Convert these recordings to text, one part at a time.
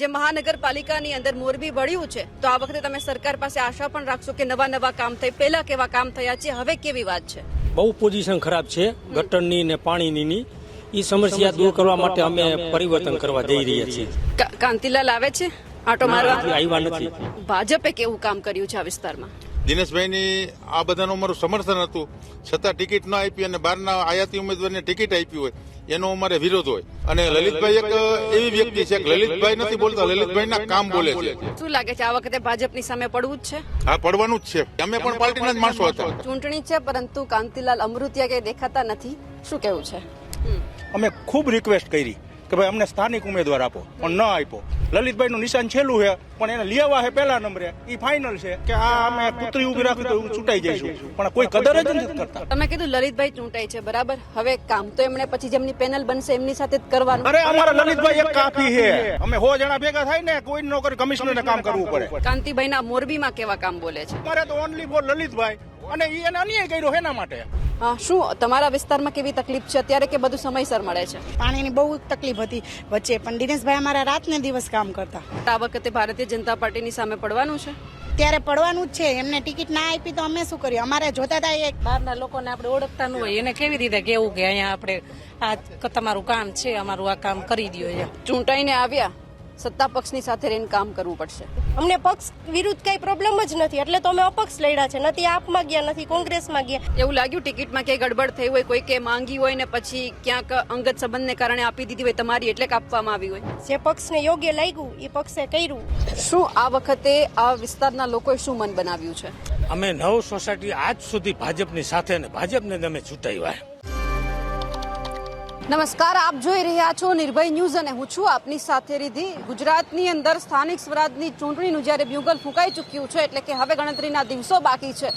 જે મહાનગરપાલિકાની અંદર મોરબી વળ્યું છે તો આ વખતે તમે સરકાર પાસે આશા પણ રાખશો કે નવા કામ થાય, પહેલા કેવા કામ થયા છે, હવે કેવી વાત છે? બહુ પોઝિશન ખરાબ છે ગટરની ને પાણીની. એ સમસ્યા દૂર કરવા માટે અમે પરિવર્તન કરવા જઈ રહ્યા છીએ. કાંતિલાલ આવે છે આટો મારવા? આવ્યા નથી. ભાજપે કેવું કામ કર્યું છે આ વિસ્તારમાં? દિનેશભાઈની આ બધાનું અમારું સમર્થન હતું, છતાં ટિકિટ ન આપી અને બહારના આયાતી ઉમેદવારને ટિકિટ આપી હોય એનો અમારે વિરોધ હોય. અને લલિતભાઈ એક એવી વ્યક્તિ છે કે લલિતભાઈ નથી બોલતા, લલિતભાઈના કામ બોલે છે. શું લાગે છે આ વખતે ભાજપની સામે પડવું જ છે? હા, પડવાનું જ છે. અમે પણ પાર્ટીના જ માણસો હતા. ચૂંટણી છે પરંતુ કાંતિલાલ અમૃતિયા કઈ દેખાતા નથી, શું કેવું છે? અમે ખૂબ રિક્વેસ્ટ કરી કે ભાઈ અમને સ્થાનિક ઉમેદવાર આપો, પણ ન આપ્યો. લલિતભાઈ નું નિશાન છેલ્લું છે, પણ એને લેવા છે પહેલા નંબરે. એ ફાઇનલ છે કે આ અમે પુત્રી ઉભી રાખી તો ચૂંટાઈ જઈશું, પણ કોઈ કદર જ નથી કરતા. તમે કીધું લલિતભાઈ ચૂંટાઈ છે, બરાબર. હવે કામ તો એમણે પછી જેમની પેનલ બનશે એમની સાથે જ કરવાનું. અરે અમારા લલિતભાઈ એક કાફી છે. અમે 100 જણા ભેગા થાય ને, કોઈ નો કરે, કમિશનરને કામ કરવું પડે. કાંતિભાઈના મોરબીમાં કેવા કામ બોલે છે? અમારે તો ઓનલી ફોર લલિતભાઈ, અને એને અન્યાય કર્યો એના માટે. શું તમારા વિસ્તારમાં કેવી તકલીફ છે અત્યારે કે બધું સમયસર મળે છે? પાણીની બહુ તકલીફ હતી વચ્ચે, પણ દિનેશભાઈ અમારા રાત ને દિવસ કામ કરતા. આ વખતે ભારતીય જનતા પાર્ટીની સામે પડવાનું છે? ત્યારે પડવાનું જ છે. એમને ટિકિટ ના આપી તો અમે શું કર્યું? અમારે જોતા હતા એક બહારના લોકોને આપણે ઓળખતા ન હોય, એને કેવી રીતે કેવું કે અહીંયા આપણે આ તમારું કામ છે, અમારું આ કામ કરી દો. ચૂંટાઈને આવ્યા, સત્તા પક્ષની સાથે રહીને કામ કરવું પડશે. અમને પક્ષ વિરુદ્ધ કઈ પ્રોબ્લેમ જ નથી, એટલે તો અમે અપક્ષ લડ્યા છે. નથી આપમાં ગયા, નથી કોંગ્રેસમાં ગયા. એવું લાગ્યું ટિકિટમાં ક્યાંય ગડબડ થઈ હોય, કોઈ કે માંગી હોય ને પછી ક્યાંક અંગત સંબંધને કારણે આપી દીધી હોય તમારી, એટલે કાપવામાં આવી હોય? જે પક્ષને યોગ્ય લાગ્યું એ પક્ષે કર્યું. શું આ વખતે આ વિસ્તારના લોકોએ શું મન બનાવ્યું છે? અમે 9 સોસાયટી આજ સુધી ભાજપની સાથે ને ભાજપને જ અમે ચૂંટાવ્યા. નમસ્કાર, આપ જોઈ રહ્યા છો નિર્ભય ન્યૂઝ અને હું છું આપની સાથે રિધિ. ગુજરાતની અંદર સ્થાનિક સ્વરાજની ચૂંટણીનું જ્યારે બ્યુગલ ફૂંકાઈ ચૂક્યું છે, એટલે કે હવે ગણતરીના દિવસો બાકી છે.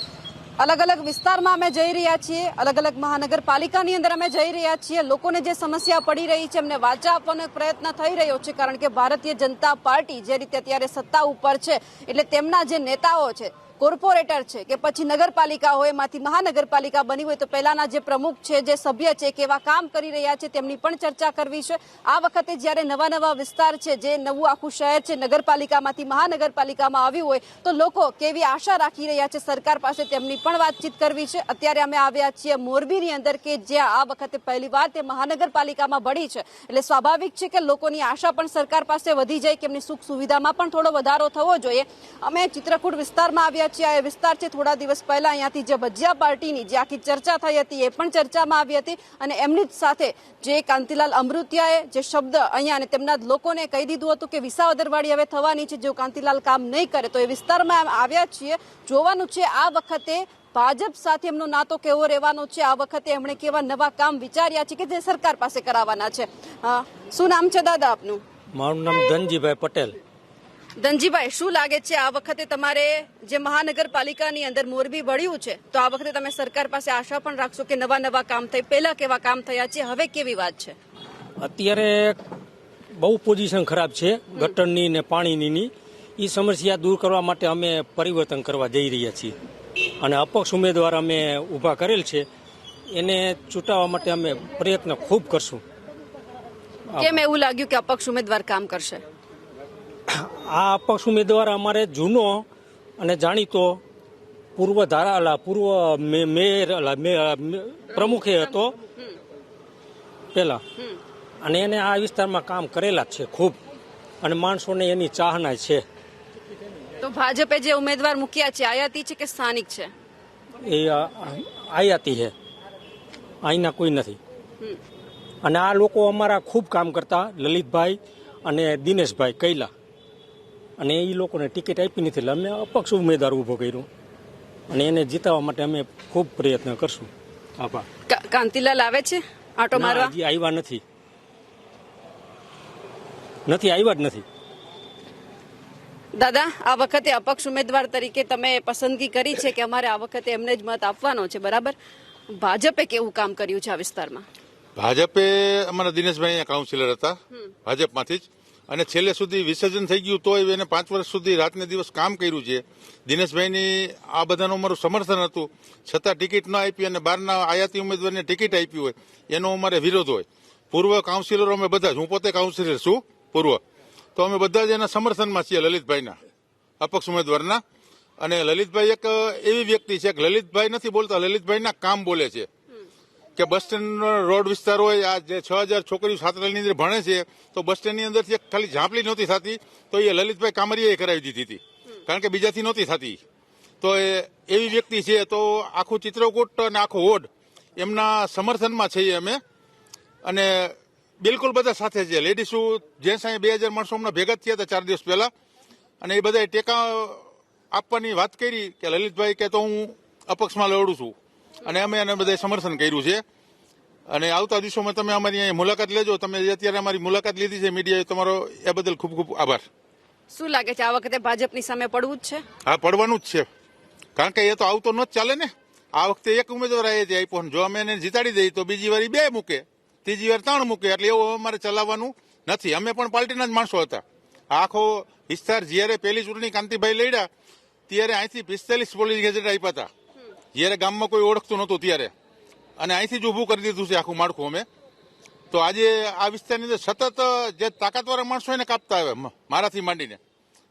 અલગ અલગ વિસ્તારમાં અમે જઈ રહ્યા છીએ, અલગ અલગ મહાનગરપાલિકાની અંદર અમે જઈ રહ્યા છીએ. લોકોને જે સમસ્યા પડી રહી છે એમને વાચા આપવાનો પ્રયત્ન થઈ રહ્યો છે, કારણ કે ભારતીય જનતા પાર્ટી જે રીતે અત્યારે સત્તા ઉપર છે, એટલે તેમના જે નેતાઓ છે, કોર્પોરેટર છે કે પછી નગરપાલિકા હોય, એમાંથી મહાનગરપાલિકા બની હોય તો પહેલાના જે પ્રમુખ છે, જે સભ્ય છે, કેવા કામ કરી રહ્યા છે તેમની પણ ચર્ચા કરવી છે. આ વખતે જ્યારે નવા વિસ્તાર છે, જે નવું આખું શહેર છે, નગરપાલિકામાંથી મહાનગરપાલિકામાં આવ્યું હોય તો લોકો કેવી આશા રાખી રહ્યા છે સરકાર પાસે, તેમની પણ વાતચીત કરવી છે. અત્યારે અમે આવ્યા છીએ મોરબીની અંદર કે જ્યાં આ વખતે પહેલી વાર તે મહાનગરપાલિકામાં ભળી છે, એટલે સ્વાભાવિક છે કે લોકોની આશા પણ સરકાર પાસે વધી જાય કે એમની સુખ સુવિધામાં પણ થોડો વધારો થવો જોઈએ. અમે ચિત્રકૂટ વિસ્તારમાં આવ્યા. આ વિસ્તાર છે, થોડા દિવસ પહેલા અહીંયાથી જે ભજીયા પાર્ટીની જે આખી ચર્ચા થઈ હતી એ પણ ચર્ચામાં આવી હતી, અને એમની જ સાથે જે કાંતિલાલ અમૃતિયાએ જે શબ્દ અહીંયા અને તેમના લોકોને કહી દીધું હતું કે વિસાવદરવાડી હવે થવાની છે, જો કાંતિલાલ કામ નહીં કરે તો. એ વિસ્તારમાં આવ્યા છીએ, જોવાનું છે આ વખતે ભાજપ સાથે એમનો નાતો કેવો રહેવાનો છે, આ વખતે એમણે કેવા નવા કામ વિચાર્યા છે કે જે સરકાર પાસે કરાવવાના છે. શું નામ છે દાદા આપનું? મારું નામ ધનજીભાઈ પટેલ. ધનજીભાઈ, શું લાગે છે આ વખતે તમારે જે મહાનગરપાલિકાની અંદર મોરબી વળ્યું છે તો આ વખતે તમે સરકાર પાસે આશા પણ રાખશો કે નવા કામ થાય, પહેલા કેવા કામ થયા છે, હવે કેવી વાત છે? અત્યારે બહુ પોઝિશન ખરાબ છે ગટરની ને પાણીની. એ સમસ્યા દૂર કરવા માટે અમે પરિવર્તન કરવા જઈ રહ્યા છીએ, અને અપક્ષ ઉમેદવાર અમે ઊભા કરેલ છે, એને ચૂંટાવવા માટે અમે પ્રયત્ન ખૂબ કરશું. કેમ એવું લાગ્યું કે અપક્ષ ઉમેદવાર કામ કરશે? આ અપક્ષ ઉમેદવાર અમારે જૂનો અને જાણીતો પૂર્વ મેયર પ્રમુખે હતો પેલા, અને એને આ વિસ્તારમાં કામ કરેલા જ છે ખૂબ, અને માણસોને એની ચાહના છે. તો ભાજપે જે ઉમેદવાર મૂક્યા છે આયાતી છે કે સ્થાનિક છે? એ આયાતી છે, અહીંના કોઈ નથી. અને આ લોકો અમારા ખૂબ કામ કરતા, લલિતભાઈ અને દિનેશભાઈ કૈલા, અને એ લોકોને ટિકિટ આપી નથી, એટલે અમે અપક્ષ ઉમેદવાર ઊભો કર્યો, અને એને જીતાવવા માટે અમે ખૂબ પ્રયત્ન કરશું. આભાર. કાંતિલાલ આવે છે આટો મારવા? હજી આવ્યા નથી, આવ્યા જ નથી. દાદા, આ વખતે અપક્ષ ઉમેદવાર તરીકે તમે પસંદગી કરી છે કે અમારે આ વખતે એમને જ મત આપવાનો છે, બરાબર. ભાજપે કેવું કામ કર્યું છે આ વિસ્તારમાં? ભાજપે અમારા દિનેશભાઈ અહીંયા કાઉન્સિલર હતા ભાજપમાંથી જ, અને છેલ્લે સુધી વિસર્જન થઈ ગયું તોય એને 5 વર્ષ સુધી રાતને દિવસ કામ કર્યું છે. દિનેશભાઈની આ બધાનું અમારું સમર્થન હતું, છતાં ટિકિટ ન આપી અને બહારના આયાતી ઉમેદવારને ટિકિટ આપી હોય એનો અમારે વિરોધ હોય. પૂર્વ કાઉન્સિલરો અમે બધા જ, હું પોતે કાઉન્સિલર છું પૂર્વ, તો અમે બધા જ એના સમર્થનમાં છીએ, લલિતભાઈના, અપક્ષ ઉમેદવારના. અને લલિતભાઈ એક એવી વ્યક્તિ છે કે લલિતભાઈ નથી બોલતા, લલિતભાઈના કામ બોલે છે. કે બસ સ્ટેન્ડ રોડ વિસ્તાર હોય, આ જે 6000 છોકરીઓ છાત્રાલયની અંદર ભણે છે, તો બસ સ્ટેન્ડની અંદરથી ખાલી ઝાંપલી નહોતી થતી, તો એ લલિતભાઈ કામરિયાએ કરાવી દીધી હતી, કારણ કે બીજાથી નહોતી થતી. તો એ એવી વ્યક્તિ છે. તો આખું ચિત્રકૂટ અને આખો વોર્ડ એમના સમર્થનમાં છીએ અમે. અને બિલકુલ બધા સાથે છે. લેડીઝો જેન્ટ્સ અહીં 2000 માણસો હમણાં ભેગા થયા હતા 4 દિવસ પહેલા, અને એ બધાએ ટેકા આપવાની વાત કરી કે લલિતભાઈ કે તો હું અપક્ષમાં લડું છું, અને અમે એને બધાએ સમર્થન કર્યું છે. અને આવતા દિવસોમાં તમે અમારી અહીં મુલાકાત લેજો. તમે અત્યારે અમારી મુલાકાત લીધી છે મીડિયાએ, તમારો એ બદલ ખૂબ ખૂબ આભાર. શું લાગે છે આ વખતે ભાજપની સામે પડવું જ છે? હા, પડવાનું જ છે, કારણ કે એ તો આવતો ન જ ચાલે ને. આ વખતે એક ઉમેદવાર આપ્યો, જો અમે એને જીતાડી દઈએ તો બીજી વાર 2 મૂકે, ત્રીજી વાર 3 મૂકે, એટલે એવું અમારે ચલાવવાનું નથી. અમે પણ પાર્ટીના જ માણસો હતા. આખો વિસ્તાર જ્યારે પહેલી ચૂંટણી કાંતિભાઈ લડ્યા ત્યારે અહીંથી 45 પોલીસ ગેજેટ આપ્યા હતા, જ્યારે ગામમાં કોઈ ઓળખતું નહોતું ત્યારે, અને અહીંથી જ ઊભું કરી દીધું છે આખું માળખું અમે. તો આજે આ વિસ્તારની અંદર સતત જે તાકાતવાળા માણસો એને કાપતા આવે, મારાથી માંડીને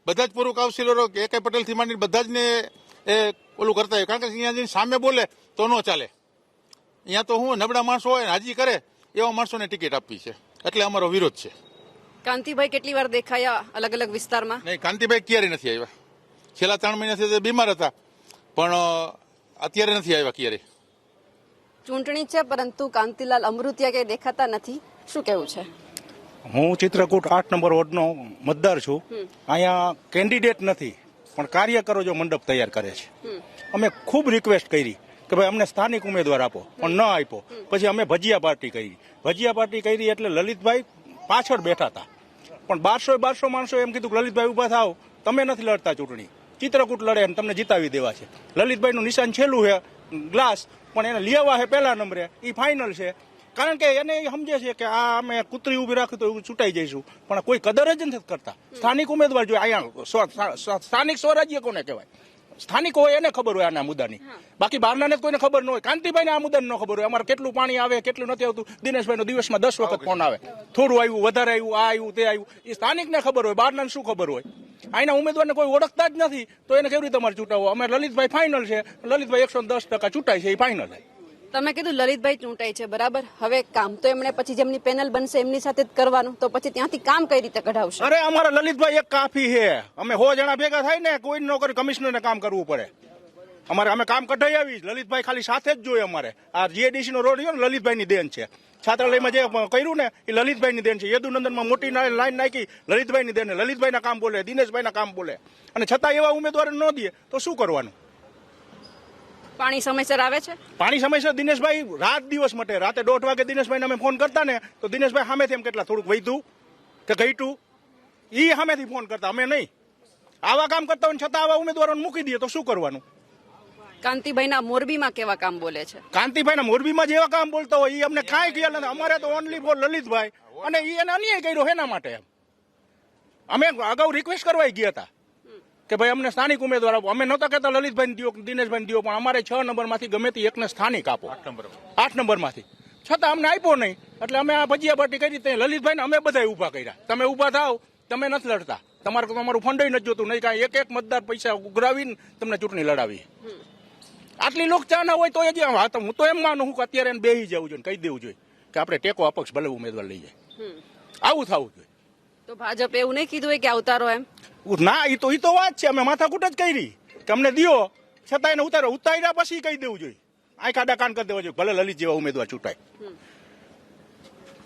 બધા જ પૂર્વ કાઉન્સિલરો કે AK પટેલથી માંડીને બધા જ ને એ ઓલું કરતા હોય, કારણ કે અહીંયા જઈને સામે બોલે તો ન ચાલે. અહીંયા તો હું નબળા માણસો હોય ને હાજી કરે એવા માણસોને ટિકિટ આપવી છે, એટલે અમારો વિરોધ છે. કાંતિભાઈ કેટલી વાર દેખાયા અલગ અલગ વિસ્તારમાં? નહીં, કાંતિભાઈ ક્યારેય નથી આવ્યા. છેલ્લા 3 મહિનાથી તે બીમાર હતા, પણ અત્યારે નથી આવ્યા ક્યારેય. ચૂંટણી છે પરંતુ કાંતિલાલ અમૃતિયા કે દેખાતા નથી, શું કેવું છે? હું ચિત્રકૂટ 8 નંબર વોર્ડનો મતદાર છું. અહીંયા કેન્ડિડેટ નથી, પણ કાર્યકરો જો મંડપ તૈયાર કરે છે. અમે ખૂબ રિક્વેસ્ટ કરી કે ભાઈ અમને સ્થાનિક ઉમેદવાર આપો, પણ ન આપ્યો. પછી અમે ભજીયા પાર્ટી કરી એટલે લલિતભાઈ પાછળ બેઠા હતા, પણ 1200 માણસો એમ કીધું કે લલિતભાઈ ઉભા થાવ, તમે નથી લડતા ચૂંટણી, ચિત્રકૂટ લડે અને તમને જીતાવી દેવા છે. લલિતભાઈનું નિશાન છેલ્લું છે ગ્લાસ, પણ એને લેવા છે પહેલા નંબરે, એ ફાઇનલ છે. કારણ કે એને એ સમજે છે કે આ અમે કૂતરી ઉભી રાખી તો એવું ચૂંટાઈ જઈશું, પણ કોઈ કદર જ નથી કરતા. સ્થાનિક ઉમેદવાર જોઈએ. અહીંયા સ્થાનિક સ્વરાજ્ય કોને કહેવાય? સ્થાનિક હોય એને ખબર હોય આના મુદ્દાની, બાકી બહારનાને કોઈને ખબર ન હોય. કાંતિભાઈને આ મુદ્દાની ન ખબર હોય, અમારે કેટલું પાણી આવે કેટલું નથી આવતું. દિનેશભાઈનો દિવસમાં 10 વખત ફોન આવે, થોડું આવ્યું, વધારે આવ્યું, આ આવ્યું, તે આવ્યું. એ સ્થાનિકને ખબર હોય, બહારનાને શું ખબર હોય? અહીંના ઉમેદવારને કોઈ ઓળખતા જ નથી, તો એને કેવી રીતે અમારે ચૂંટાવો? અમે લલિતભાઈ ફાઇનલ છે, લલિતભાઈ 110% ચૂંટાય છે, એ ફાઇનલ છે. તમે કીધું લલિતભાઈ ચૂંટાય છે, બરાબર. હવે કામ તો એમણે પછી જેમની પેનલ બનશે એમની સાથે જ કરવાનું, તો પછી ત્યાંથી કામ કઈ રીતે કઢાવશે? અરે અમારા લલિતભાઈ એક કાફી છે. અમે 100 જણા ભેગા થાય ને, કોઈ ન કરે, કમિશનરને કામ કરવું પડે. અમે કામ કઢાઈ આવી. લલિતભાઈ ખાલી સાથે જ જોઈએ. અમારે આ GADC નો રોડ છે ને, લલિતભાઈની દેન છે. છાત્રાલયમાં જે કર્યું ને એ લલિતભાઈની દેન છે. યદુનંદનમાં મોટી લાઈન નાખી, લલિતભાઈની દેન. લલિતભાઈના કામ બોલે, દિનેશભાઈના કામ બોલે, અને છતાં એવા ઉમેદવાર ન દે તો શું કરવાનું? પાણી સમયસર આવે છે? પાણી સમયસર દિનેશભાઈ રાત દિવસ માટે. રાતે 1:30 વાગે દિનેશભાઈને અમે ફોન કરતા ને, તો દિનેશભાઈ સામેથી એમ કેટલા થોડુંક વૈધું કે ઘટ્યું, એ સામેથી ફોન કરતા, અમે નહીં. આવા કામ કરતા હોય છતાં આવા ઉમેદવારોને મૂકી દઈએ તો શું કરવાનું? કાંતિભાઈના મોરબીમાં કેવા કામ બોલે છે? કાંતિભાઈના મોરબીમાં જેવા કામ બોલતા હોય એ અમને કાંઈ ખ્યાલ નથી. અમારે તો ઓનલી ફોર લલિતભાઈ, અને એને અન્યાય કર્યો એના માટે. અમે અગાઉ રિક્વેસ્ટ કરવા ગયા હતા કે ભાઈ અમને સ્થાનિક ઉમેદવાર આપો. અમે નહોતા કહેતા લલિતભાઈ દિયો, દિનેશભાઈ દિયો, પણ અમારે 6 નંબરમાંથી ગમે તે એકને સ્થાનિક આપો, 8 નંબરમાંથી. છતાં અમને આપ્યો નહીં, એટલે અમે આ ભજીયા પાર્ટી કરી. લલિતભાઈને અમે બધા ઉભા કર્યા. તમે ઉભા થાવ, તમે નથી લડતા, તમારું ફંડ નથી જોતું, નહીં કાંઈ. એક મતદાર પૈસા ઉઘરાવીને તમને ચૂંટણી લડાવી. આટલી લોકચાહના હોય તો હજી હું તો એમ માનું છું કે અત્યારે એને બેસી જવું જોઈએ, કહી દેવું જોઈએ કે આપણે ટેકો અપક્ષ ભલે ઉમેદવાર લઈ જાય. આવું થવું જોઈએ. તો ભાજપ એવું નહીં કીધું હોય કે અવતારો એમ? ના, એ તો વાત છે. અમે માથાકૂટ જ કરી કે અમને દિયો, છતાં એને ઉતાર્યા પછી કહી દેવું જોઈએ. આ કાડા કાન કરી દેવા જોઈએ, ભલે લલિત જેવા ઉમેદવાર ચૂંટાય.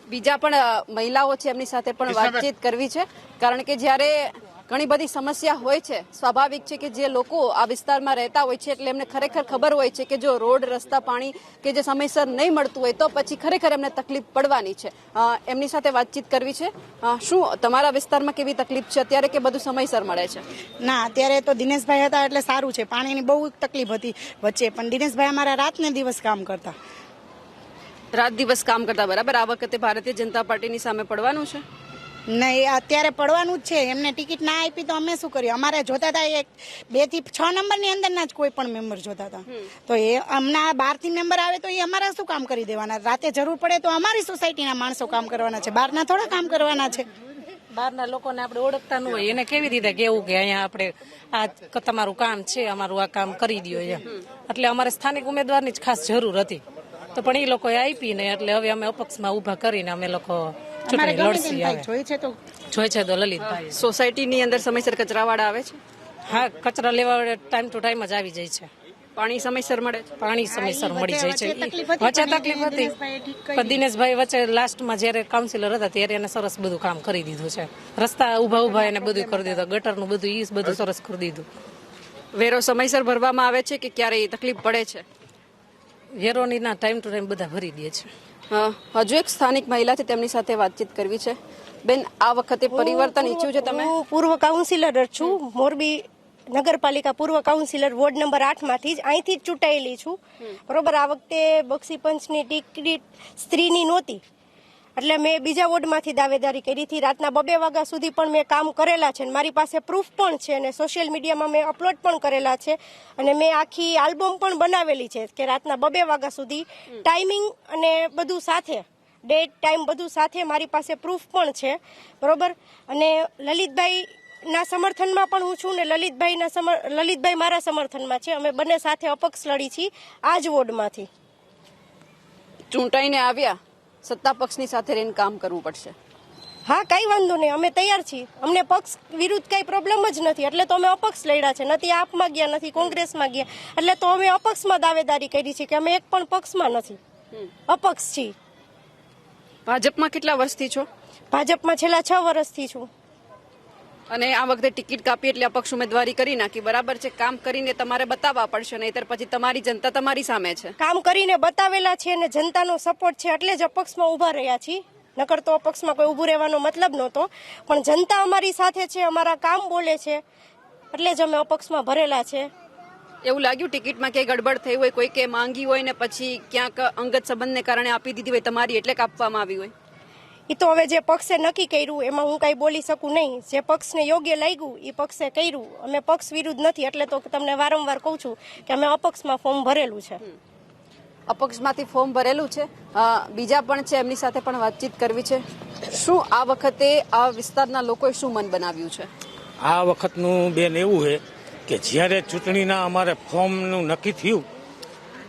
બીજા પણ મહિલાઓ છે, એમની સાથે પણ વાતચીત કરવી છે, કારણ કે જ્યારે ઘણી બધી સમસ્યા હોય છે, સ્વાભાવિક છે કે જે લોકો આ વિસ્તારમાં રહેતા હોય છે એટલે એમને ખરેખર ખબર હોય છે કે જો રોડ, રસ્તા, પાણી કે જે સમયસર નહીં મળતું હોય તો પછી ખરેખર એમને તકલીફ પડવાની છે. એમની સાથે વાતચીત કરવી છે. શું તમારા વિસ્તારમાં કેવી તકલીફ છે અત્યારે, કે બધું સમયસર મળે છે? ના, અત્યારે તો દિનેશભાઈ હતા એટલે સારું છે. પાણીની બહુ તકલીફ હતી વચ્ચે, પણ દિનેશભાઈ અમારા રાત ને દિવસ કામ કરતા. રાત દિવસ કામ કરતા, બરાબર. આ વખતે ભારતીય જનતા પાર્ટીની સામે પડવાનું છે? નહીં, અત્યારે પડવાનું જ છે. એમને ટિકિટ ના આપી તો અમે શું કરીએ? અમારે જોતા હતા 2 થી 6 નંબરની અંદરના જ કોઈ પણ મેમ્બર જોતા હતા. તો એ હમણાં 12 થી મેમ્બર આવે તો એ અમારા શું કામ કરી દેવાના? રાતે જરૂર પડે તો અમારી સોસાયટીના માણસો કામ કરવાના છે, બહારના થોડા કામ કરવાના છે. બહારના લોકોને આપણે ઓળખતા ન હોય એને કેવી રીતે કેવું કે અહીંયા આપણે આ તમારું કામ છે, અમારું આ કામ કરી દો એમ. એટલે અમારે સ્થાનિક ઉમેદવારની જ ખાસ જરૂર હતી, તો પણ એ લોકોએ આપી નહીં, એટલે હવે અમે અપક્ષમાં ઊભા કરીને અમે લોકો ચૂંટણી લડશી. જોઈ છે તો લલિતભાઈ સોસાયટીની અંદર સમયસર કચરાવાળા આવે છે? હા, કચરા લેવા ટાઈમ ટુ ટાઈમ જ આવી જાય છે. પાણી સમયસર મળે છે? પાણી સમયસર મળી જાય છે. વચ્ચે તકલીફ હતી, પણ દિનેશભાઈ વચ્ચે લાસ્ટમાં જયારે કાઉન્સિલર હતા ત્યારે એને સરસ બધું કામ કરી દીધું છે. રસ્તા ઉભા એને બધું કરી દીધું, ગટરનું બધું ઈ બધું સરસ કરી દીધું. વેરો સમયસર ભરવામાં આવે છે કે ક્યારેય તકલીફ પડે છે? વેરોની ના ટાઈમ ટુ ટાઈમ બધા ભરી દે છે. હજુ એક સ્થાનિક મહિલા છે, તેમની સાથે વાતચીત કરવી છે. બેન, આ વખતે પરિવર્તન ઈચ્છ્યું છે તમે? હું પૂર્વ કાઉન્સિલર છું, મોરબી નગરપાલિકા પૂર્વ કાઉન્સિલર વોર્ડ નંબર 8 માંથી જ અહીંથી જ ચૂંટાયેલી છું. બરોબર, આ વખતે બક્ષી પંચની ટિકિટ સ્ત્રીની નહોતી, એટલે મેં બીજા વોર્ડમાંથી દાવેદારી કરી હતી. રાતના 2 વાગ્યા સુધી પણ મેં કામ કરેલા છે, મારી પાસે પ્રૂફ પણ છે, અને સોશિયલ મીડિયામાં મેં અપલોડ પણ કરેલા છે, અને મેં આખી આલ્બમ પણ બનાવેલી છે કે રાતના 2 વાગ્યા સુધી ટાઈમિંગ અને બધું સાથે, ડેટ ટાઈમ બધું સાથે મારી પાસે પ્રૂફ પણ છે. બરોબર, અને લલિતભાઈ ના સમર્થનમાં પણ હું છું ને લલિતભાઈ મારા સમર્થનમાં છે. અમે બંને સાથે અપક્ષ લડી છીએ આ જ વોર્ડમાંથી. ચૂંટાઈને આવ્યા, સત્તા પક્ષની સાથે રહીને કામ કરવું પડશે. હા, કઈ વાંધો નહીં, અમે તૈયાર છીએ. અમને પક્ષ વિરુદ્ધ કઈ પ્રોબ્લેમ જ નથી, એટલે તો અમે અપક્ષ લડ્યા છે. નથી આપમાં ગયા, નથી કોંગ્રેસમાં ગયા, એટલે તો અમે અપક્ષમાં દાવેદારી કરી છે કે અમે એક પણ પક્ષમાં નથી, અપક્ષ છીએ. ભાજપમાં કેટલા વર્ષથી છો? ભાજપમાં છેલ્લા 6 વર્ષથી છું. અને આ વખતે ટિકિટ કાપી એટલે અપક્ષ ઉમેદવારી કરી નાખી, બરાબર છે. કામ કરીને તમારે બતાવવા પડશે, નહીતર પછી તમારી જનતા તમારી સામે છે. કામ કરીને બતાવેલા છે અને જનતાનો સપોર્ટ છે એટલે જ અપક્ષમાં ઉભા રહ્યા છીએ, નકર તો અપક્ષમાં કોઈ ઊભું રહેવાનો મતલબ નહોતો. પણ જનતા અમારી સાથે છે, અમારા કામ બોલે છે, એટલે જ અમે અપક્ષમાં ભરેલા છે. એવું લાગ્યું ટિકિટમાં ક્યાંય ગડબડ થઈ હોય, કોઈ કે માંગી હોય ને પછી ક્યાંક અંગત સંબંધને કારણે આપી દીધી હોય તમારી, એટલે કાપવામાં આવી હોય? એ તો હવે જે પક્ષે નક્કી કર્યું એમાં હું કઈ બોલી શકું નહીં. જે પક્ષને યોગ્ય લાગ્યું એ પક્ષે કર્યું. અમે પક્ષ વિરુદ્ધ નથી, એટલે તો તમને વારંવાર કહું છું કે અમે અપક્ષમાં ફોર્મ ભરેલું છે. અપક્ષમાંથી ફોર્મ ભરેલું છે. બીજા પણ છે, એમની સાથે પણ વાતચીત કરવી છે. શું આ વખતે આ વિસ્તારના લોકોએ શું મન બનાવ્યું છે? આ વખતનું બેન એવું છે કે જ્યારે ચૂંટણીના અમારે ફોર્મનું નક્કી થયું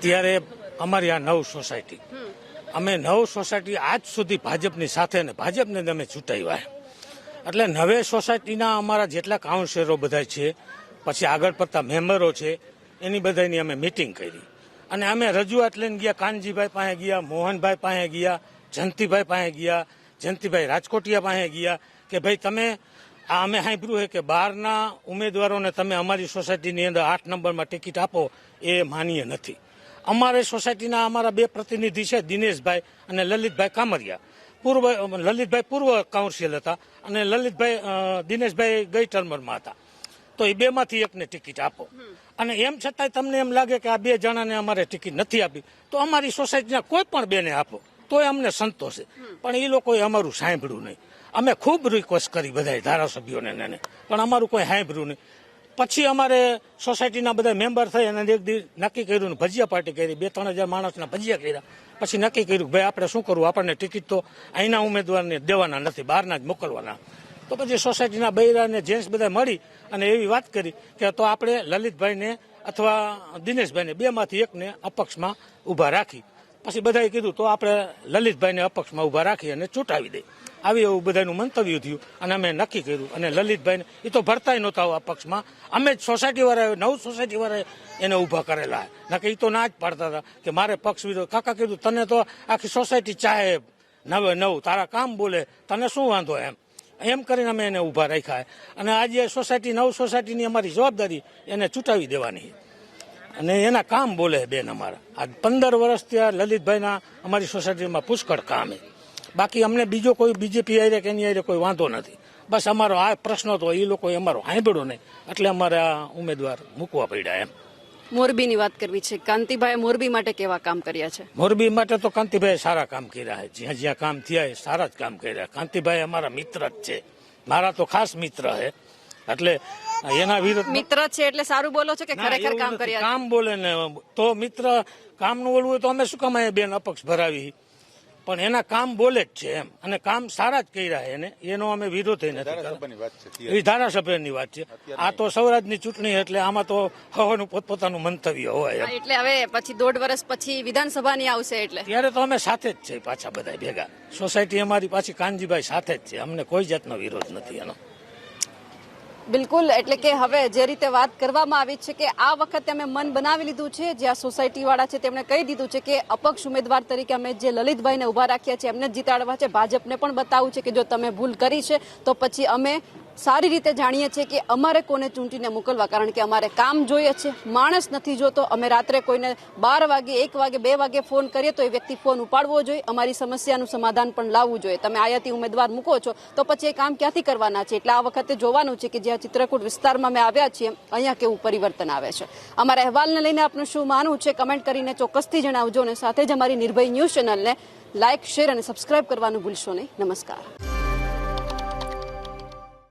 ત્યારે અમારી આ 9 સોસાયટી, અમે 9 સોસાયટી આજ સુધી ભાજપની સાથે ને ભાજપને અમે ચૂંટાવ્યા. એટલે 9 સોસાયટીના અમારા જેટલા કાઉન્સિલરો બધા છે, પછી આગળ પડતા મેમ્બરો છે, એની બધાની અમે મિટિંગ કરી અને અમે રજૂઆત લઈને ગયા. કાનજીભાઈ પાસે ગયા, મોહનભાઈ પાસે ગયા, જયંતિભાઈ પાસે ગયા, જયંતિભાઈ રાજકોટિયા પાસે ગયા કે ભાઈ તમે આ અમે સાંભળ્યું છે કે બહારના ઉમેદવારોને તમે અમારી સોસાયટીની અંદર 8 નંબરમાં ટિકિટ આપો, એ માન્ય નથી. અમારે સોસાયટીના અમારા 2 પ્રતિનિધિ છે, દિનેશભાઈ અને લલિતભાઈ કામરિયા. લલિતભાઈ પૂર્વ કાઉન્સિલ હતા અને દિનેશભાઈ ગઈ ટર્મરમાં હતા. તો એ 2માંથી એકને ટિકિટ આપો. અને એમ છતાંય તમને એમ લાગે કે આ 2 જણાને અમારે ટિકિટ નથી આપી, તો અમારી સોસાયટીના કોઈ પણ 2ને આપો, તોય અમને સંતોષ છે. પણ એ લોકોએ અમારું સાંભળ્યું નહીં. અમે ખૂબ રિક્વેસ્ટ કરી બધા ધારાસભ્યોને, પણ અમારું કોઈ સાંભળ્યું નહીં. પછી અમારે સોસાયટીના બધા મેમ્બર થઈ અને એક દિવસ નક્કી કર્યું ને ભજીયા પાર્ટી કરી, 2-3 હજાર માણસના ભજીયા કર્યા. પછી નક્કી કર્યું ભાઈ આપણે શું કરવું, આપણને ટિકિટ તો અહીંના ઉમેદવારને દેવાના નથી, બહારના જ મોકલવાના. તો પછી સોસાયટીના બૈરા અને જેન્ટ્સ બધા મળી અને એવી વાત કરી કે તો આપણે લલિતભાઈને અથવા દિનેશભાઈને 2માંથી એકને અપક્ષમાં ઊભા રાખી. પછી બધાએ કીધું તો આપણે લલિતભાઈને અપક્ષમાં ઊભા રાખી અને ચૂંટાવી દઈએ. આવી એવું બધાનું મંતવ્ય થયું અને અમે નક્કી કર્યું. અને લલિતભાઈને એ તો ભરતાય નહોતા આ પક્ષમાં, અમે જ સોસાયટીવાળાએ 9 સોસાયટીવાળાએ એને ઊભા કરેલા. નકે એ તો ના જ પાડતા હતા કે મારે પક્ષ વિરોધ. કાકા કીધું તને તો આખી સોસાયટી ચાહે 9 તારા કામ બોલે, તને શું વાંધો એમ કરીને અમે એને ઊભા રાખ્યા. અને આજે સોસાયટી 9 સોસાયટીની અમારી જવાબદારી એને ચૂંટાવી દેવાની અને એના કામ બોલે બેન અમારા. આ 15 વર્ષથી આ લલિતભાઈના અમારી સોસાયટીમાં પુષ્કળ કામ છે. બાકી અમને બીજો કોઈ બીજેપી આરે કે એની આરે કોઈ વાંધો નથી. બસ અમારો આ પ્રશ્ન તો એ લોકોએ અમારો સાંભળ્યો નહીં, એટલે અમારે આ ઉમેદવાર મૂકવા પડ્યા. મોરબીની વાત કરવી છે. કાંતિભાઈ મોરબી માટે કેવા કામ કર્યા છે? મોરબી માટે તો કાંતિભાઈ સારા કામ કર્યા છે. જ્યાં જ્યાં કામ થયા એ સારા જ કામ કર્યા. કાંતિભાઈ અમારા મિત્ર જ છે, મારા તો ખાસ મિત્ર છે. એટલે એના વિરુદ્ધ મિત્ર છે એટલે સારું બોલો છો કે ખરેખર કામ કર્યા? કામ બોલે ને તો મિત્ર કામનું ઓળવું હોય તો અમે શું કામ બેન અપક્ષ ભરાવી. પણ એના કામ બોલે જ છે એમ, અને કામ સારા જ કર્યા એને, એનો અમે વિરોધ નથી ધારાસભ્યની વાત છે કરતા. એ ધારાસભ્યની વાત છે. આ તો સૌરાજ્યની ચૂંટણી એટલે આમાં તો હવાનું પોતપોતાનું મંતવ્ય હોય એમ. એટલે હવે પછી 1.5 વર્ષ પછી વિધાનસભાની આવશે એટલે ત્યારે તો અમે સાથે જ છે પાછા બધા ભેગા. સોસાયટી અમારી પાછી કાનજીભાઈ સાથે જ છે, અમને કોઈ જાતનો વિરોધ નથી એનો. બિલકુલ, એટલે કે હવે જે રીતે વાત કરવામાં આવી છે કે આ વખતે અમે મન બનાવી લીધું છે, જે આ સોસાયટી વાળા છે તેમણે કહી દીધું છે કે અપક્ષ ઉમેદવાર તરીકે અમે જે લલિતભાઈને ઉભા રાખ્યા છે એમને જ જીતાડવા છે. ભાજપને પણ બતાવવું છે કે જો તમે ભૂલ કરી છે તો પછી અમે સારી રીતે જાણીએ છીએ કે અમારે કોને ચૂંટીને મોકલવા, કારણ કે અમારે કામ જોઈએ છે, માણસ નથી જોતો. અમે રાત્રે કોઈને 12 વાગે, 1 વાગે, 2 વાગે ફોન કરીએ તો એ વ્યક્તિ ફોન ઉપાડવો જોઈએ, અમારી સમસ્યાનું સમાધાન પણ લાવવું જોઈએ. તમે આયાતી ઉમેદવાર મૂકો છો તો પછી એ કામ ક્યાંથી કરવાના છે? એટલે આ વખતે જોવાનું છે કે જ્યાં ચિત્રકૂટ વિસ્તારમાં અમે આવ્યા છીએ અહીંયા કેવું પરિવર્તન આવે છે. અમારા અહેવાલને લઈને આપનું શું માનવું છે કમેન્ટ કરીને ચોક્કસથી જણાવજો, અને સાથે જ અમારી નિર્ભય ન્યૂઝ ચેનલને લાઇક, શેર અને સબસ્ક્રાઇબ કરવાનું ભૂલશો નહીં. નમસ્કાર.